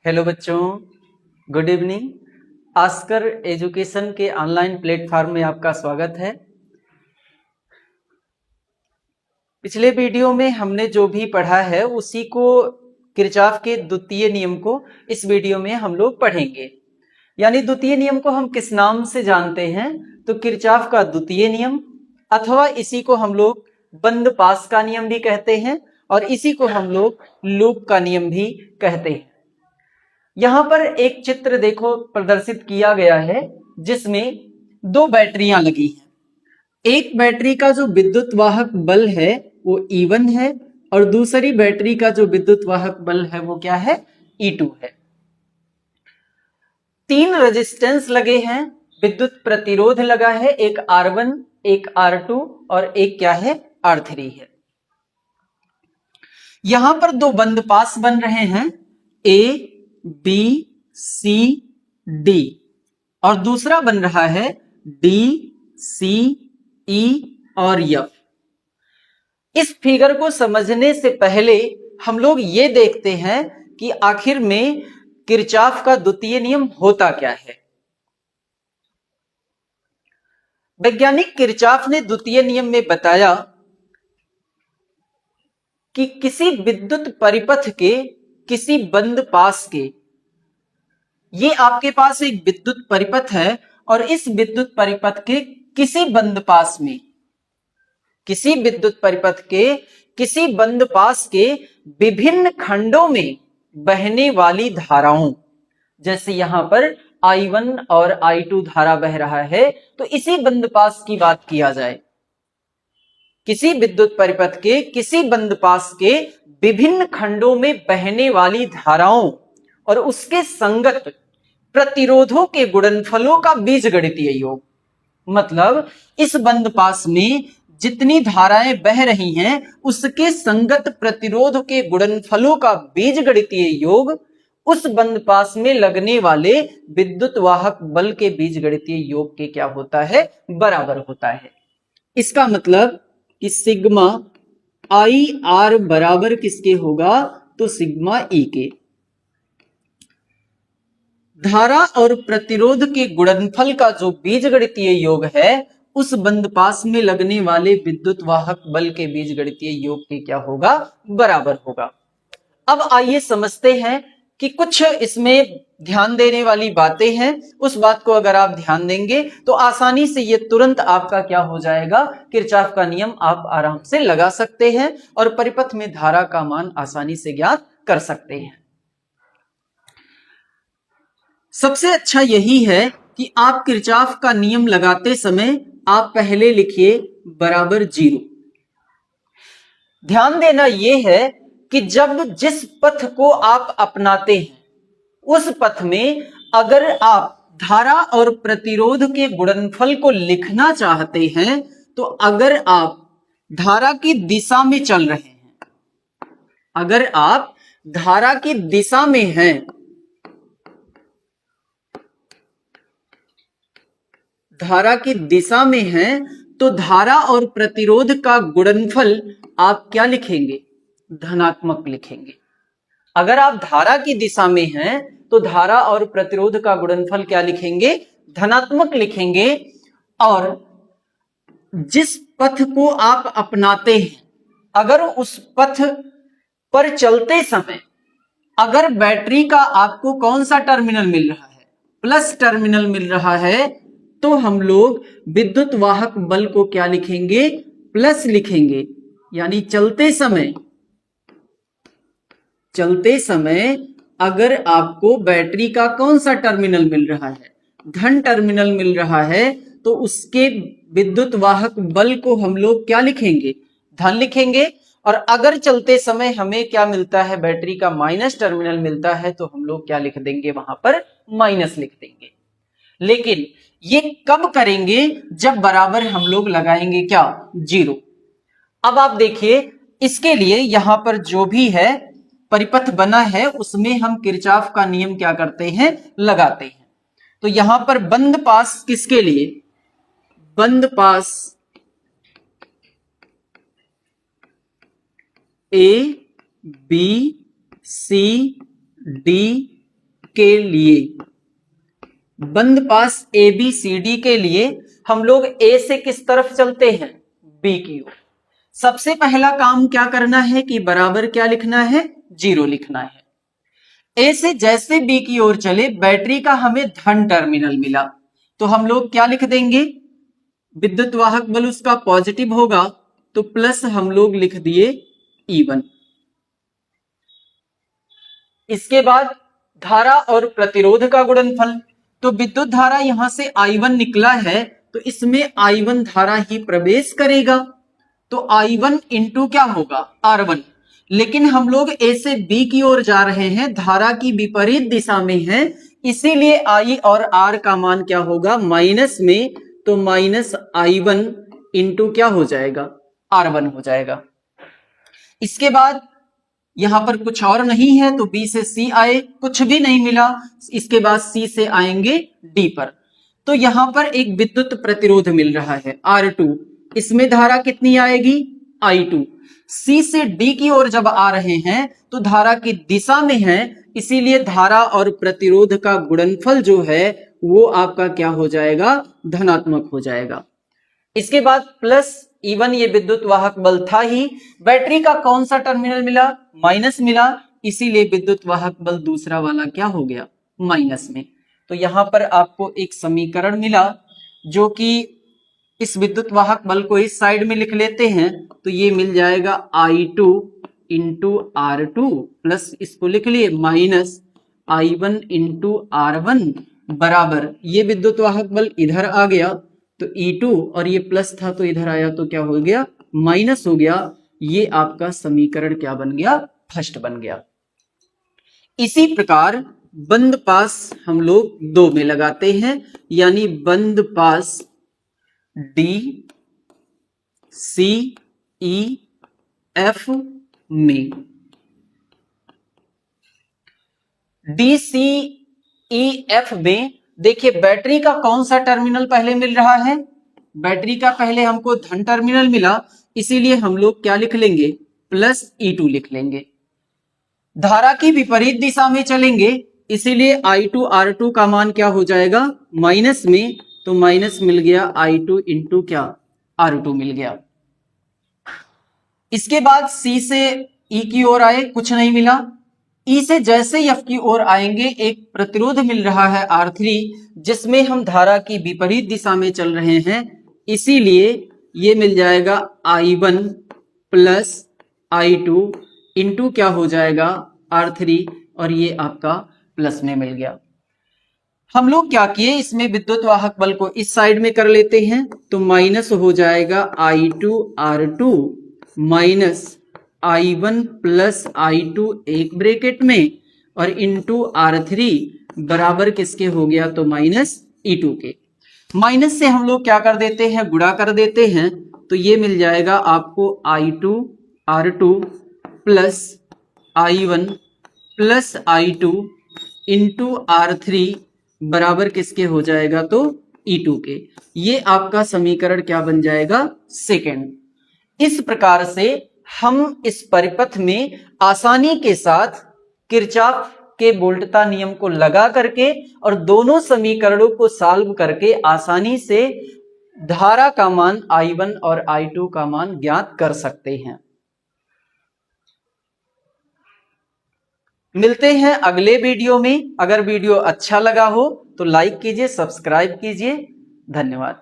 Hello बच्चों, good evening. Ask her education के online platform में आपका स्वागत है। पिछले वीडियो में हमने जो भी पढ़ा है उसी को, किरचॉफ के द्वितीय नियम को इस वीडियो में हम लोग पढ़ेंगे। यानी द्वितीय नियम को हम किस नाम से जानते हैं? तो किरचॉफ का द्वितीय नियम, अथवा इसी को हम लोग बंद पास का नियम भी कहते हैं और इसी को हम लोग लूप का नियम भी कहते हैं। यहां पर एक चित्र देखो प्रदर्शित किया गया है जिसमें दो बैटरियां लगी हैं। एक बैटरी का जो विद्युत वाहक बल है वो E1 है और दूसरी बैटरी का जो विद्युत वाहक बल है वो क्या है? E2 है। तीन रेजिस्टेंस लगे हैं, विद्युत प्रतिरोध लगा है, एक R1, एक R2 और एक क्या है? R3 है। यहां पर दो बंद पास बन रहे हैं, A, B, C, D, और दूसरा बन रहा है D, C, E और F। इस फिगर को समझने से पहले हम लोग ये देखते हैं कि आखिर में किरचॉफ का द्वितीय नियम होता क्या है। वैज्ञानिक किरचॉफ ने द्वितीय नियम में बताया कि किसी विद्युत परिपथ के किसी बंद पास के, ये आपके पास एक विद्युत परिपथ है और इस विद्युत परिपथ के किसी बंद पास में, किसी विद्युत परिपथ के किसी बंद पास के विभिन्न खंडों में बहने वाली धाराओं, जैसे यहां पर I1 और I2 धारा बह रहा है, तो इसी बंद पास की बात किया जाए। किसी विद्युत परिपथ के किसी बंद पास के विभिन्न खंडों में बहने वाली धाराओं और उसके संगत प्रतिरोधों के गुणनफलों का बीजगणितीय योग। मतलब इस बंद पास में जितनी धाराएं बह रही हैं उसके संगत प्रतिरोध के गुणनफलों का बीजगणितीय योग उस बंद पास में लगने वाले विद्युत वाहक बल के बीजगणितीय योग के क्या होता है? बराबर होता है। इसका मतलब कि सिग्मा आई आर बराबर किसके होगा? तो सिग्मा ई के। धारा और प्रतिरोध के गुणनफल का जो बीजगणितीय योग है उस बंद पास में लगने वाले विद्युत वाहक बल के बीजगणितीय योग के क्या होगा? बराबर होगा। अब आइए समझते हैं कि कुछ इसमें ध्यान देने वाली बातें हैं। उस बात को अगर आप ध्यान देंगे तो आसानी से ये तुरंत आपका क्या हो जाएगा? किरचॉफ का नियम आप आराम से लगा सकते हैं और परिपथ में धारा का मान आसानी से ज्ञात कर सकते हैं। सबसे अच्छा यही है कि आप किरचॉफ का नियम लगाते समय आप पहले लिखिए बराबर 0। ध्यान देना यह है कि जब जिस पथ को आप अपनाते हैं उस पथ में अगर आप धारा और प्रतिरोध के गुणनफल को लिखना चाहते हैं तो अगर आप धारा की दिशा में चल रहे हैं, अगर आप धारा की दिशा में हैं, धारा की दिशा में हैं, तो धारा और प्रतिरोध का गुणनफल आप क्या लिखेंगे? धनात्मक लिखेंगे। अगर आप धारा की दिशा में हैं तो धारा और प्रतिरोध का गुणनफल क्या लिखेंगे? धनात्मक लिखेंगे। और जिस पथ को आप अपनाते हैं अगर उस पथ पर चलते समय अगर बैटरी का आपको कौन सा टर्मिनल मिल रहा है? प्लस टर्मिनल मिल रहा है, तो हम लोग विद्युत वाहक बल को क्या लिखेंगे? प्लस लिखेंगे। यानी चलते समय अगर आपको बैटरी का कौन सा टर्मिनल मिल रहा है? धन टर्मिनल मिल रहा है, तो उसके विद्युत वाहक बल को हम लोग क्या लिखेंगे? धन लिखेंगे। और अगर चलते समय हमें क्या मिलता है? बैटरी का माइनस टर्मिनल मिलता है, तो हम लोग क्या लिख देंगे? वहां पर माइनस लिख देंगे। लेकिन ये कब करेंगे? जब बराबर हम लोग लगाएंगे क्या? 0। अब आप देखिए, इसके लिए यहां पर जो भी है परिपथ बना है उसमें हम किरचॉफ का नियम क्या करते हैं? लगाते हैं। तो यहां पर बंद पास किसके लिए? बंद पास A, B, C, D के लिए, बंद पास ABCD के लिए हम लोग A से किस तरफ चलते हैं, B की ओर। सबसे पहला काम क्या करना है कि बराबर क्या लिखना है, 0 लिखना है। A से जैसे B की ओर चले, बैटरी का हमें धन टर्मिनल मिला, तो हम लोग क्या लिख देंगे, विद्युत वाहक बल उसका पॉजिटिव होगा, तो प्लस हम लोग लिख दिए E1। इसके बाद धारा और प्रतिरोध का गुणनफल, तो विद्युत धारा यहां से I1 निकला है, तो इसमें I1 धारा ही प्रवेश करेगा, तो I1 इंटू क्या होगा, R1। लेकिन हम लोग A से B की ओर जा रहे हैं, धारा की विपरीत दिशा में है, इसीलिए I और R का मान क्या होगा, माइनस में, तो माइनस I1 इंटू क्या हो जाएगा, R1 हो जाएगा। इसके बाद यहां पर कुछ और नहीं है, तो B से C आए, कुछ भी नहीं मिला, इसके बाद C से आएंगे D पर, तो यहां पर एक विद्युत प्रतिरोध मिल रहा है R2, इसमें धारा कितनी आएगी, I2। C से D की ओर जब आ रहे हैं तो धारा की दिशा में है, इसीलिए धारा और प्रतिरोध का गुणनफल जो है वो आपका क्या हो जाएगा, धनात्मक हो जाएगा। इसके बाद प्लस E1, ये विद्युत वाहक बल था ही, बैटरी का कौन सा टर्मिनल मिला, माइनस मिला, इसीलिए विद्युत वाहक बल दूसरा वाला क्या हो गया, माइनस में। तो यहां पर आपको एक समीकरण मिला, जो कि इस विद्युत वाहक बल को इस साइड में लिख लेते हैं, तो ये मिल जाएगा I2 इंटू R2 प्लस इसको लिख लिए माइनस I1 इंटू R1 बराबर, ये विद्युत वाहक बल इधर आ गया तो E2, और ये प्लस था तो इधर आया तो क्या हो गया, माइनस हो गया। ये आपका समीकरण क्या बन गया, फर्स्ट बन गया। इसी प्रकार बंद पास हम लोग 2 में लगाते हैं, यानी बंद पास D C E F में, D C E F में देखिए बैटरी का कौन सा टर्मिनल पहले मिल रहा है, बैटरी का पहले हमको धन टर्मिनल मिला, इसीलिए हम लोग क्या लिख लेंगे, प्लस E2 लिख लेंगे। धारा की विपरीत दिशा में चलेंगे, इसीलिए I2 R2 का मान क्या हो जाएगा, माइनस में, तो माइनस मिल गया I2 इंटू क्या, R2 मिल गया। इसके बाद C से E की ओर आए, कुछ नहीं मिला। E से जैसे F की ओर आएंगे, एक प्रतिरोध मिल रहा है R3, जिसमें हम धारा की विपरीत दिशा में चल रहे हैं, इसीलिए ये मिल जाएगा I1 प्लस I2 इंटू क्या हो जाएगा, R3, और ये आपका प्लस में मिल गया। हम लोग क्या किए, इसमें विद्युत वाहक बल को इस साइड में कर लेते हैं, तो माइनस हो जाएगा I2 R2 minus I1 plus I2 एक ब्रैकेट में, और इंटू R3 बराबर किसके हो गया, तो माइनस E2 के। माइनस से हम लोग क्या कर देते हैं, गुणा कर देते हैं, तो ये मिल जाएगा आपको I2 R2 plus I1 plus I2 into R3 बराबर किसके हो जाएगा, तो E2 के। ये आपका समीकरण क्या बन जाएगा, सेकेंड। इस प्रकार से हम इस परिपथ में आसानी के साथ किरचॉफ के वोल्टता नियम को लगा करके और दोनों समीकरणों को सॉल्व करके आसानी से धारा का मान I1 और I2 का मान ज्ञात कर सकते हैं। मिलते हैं अगले वीडियो में। अगर वीडियो अच्छा लगा हो तो लाइक कीजिए, सब्सक्राइब कीजिए। धन्यवाद।